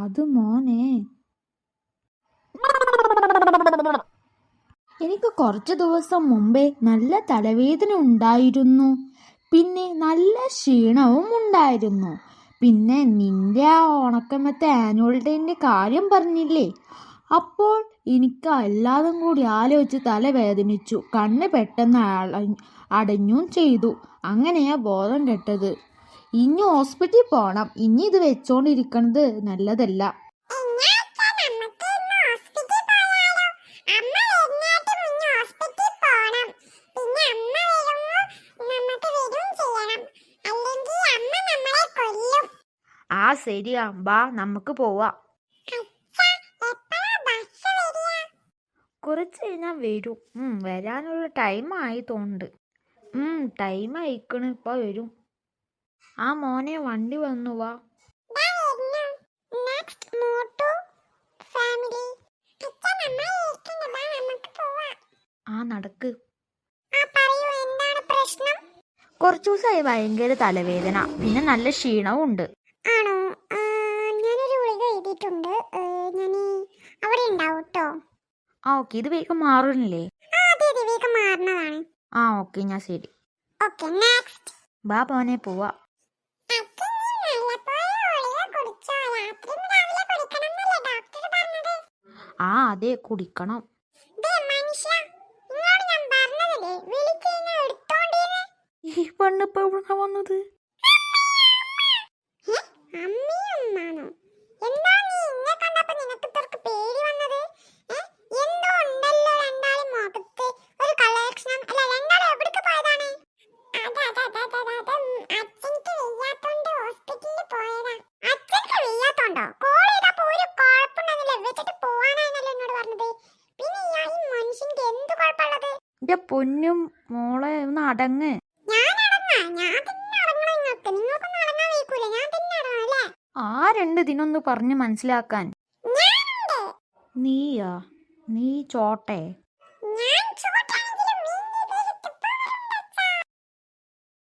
അത് മോനെ, എനിക്ക് കുറച്ച് ദിവസം മുമ്പേ നല്ല തലവേദന ഉണ്ടായിരുന്നു. പിന്നെ നല്ല ക്ഷീണവും ഉണ്ടായിരുന്നു. പിന്നെ നിന്റെ ആ ഉണക്കമത്തെ ആനുവൽ ഡേന്റെ കാര്യം പറഞ്ഞില്ലേ, അപ്പോൾ എനിക്ക് എല്ലാതും കൂടി ആലോചിച്ച് തലവേദനിച്ചു. കണ്ണ് പെട്ടെന്ന് അടഞ്ഞും ചെയ്തു. അങ്ങനെയാ ബോധം കെട്ടത്. ഇനി ഹോസ്പിറ്റലിൽ പോണം. ഇനി ഇത് വെച്ചോണ്ടിരിക്കണത് നല്ലതല്ല. ആ ശരിയാ, ബാ നമുക്ക് പോവാം. കുറച്ച് കഴിഞ്ഞാൽ വരും. വരാനുള്ള ടൈം ആയി തോന്നുന്നുണ്ട്. ടൈം ആയിക്കണ്, ഇപ്പൊ വരും. ആ മോനെ, വണ്ടി വന്നു, വാ. ആ നടക്ക്. കുറച്ചു ദിവസമായി ഭയങ്കര തലവേദന, പിന്നെ നല്ല ക്ഷീണവും ഉണ്ട്. ആണോ? ഞാനൊരു ഗുളിക എഴുതിയിട്ടുണ്ട്, ഞാൻ അവിടെ ഉണ്ടാവും കേട്ടോ. ആ ഓക്കെ, ഇത് വേഗം മാറുന്നില്ലേ? അതെ വേഗം മാറുന്നതാണ്. ആ ഓക്കെ, ഞാൻ ശരി. Okay, next. ബാ മോനെ, പോവാ. ആ അതെ, കുടിക്കണം. ഈ പെണ്ണിപ്പോ എവിടെ വന്നത്? എന്റെ പൊന്നും മോളെ, ഒന്ന് അടങ്ങ്. ആരുണ്ട് ഇതിനൊന്ന് പറഞ്ഞ് മനസ്സിലാക്കാൻ? നീയാ? നീ ചോട്ടെ?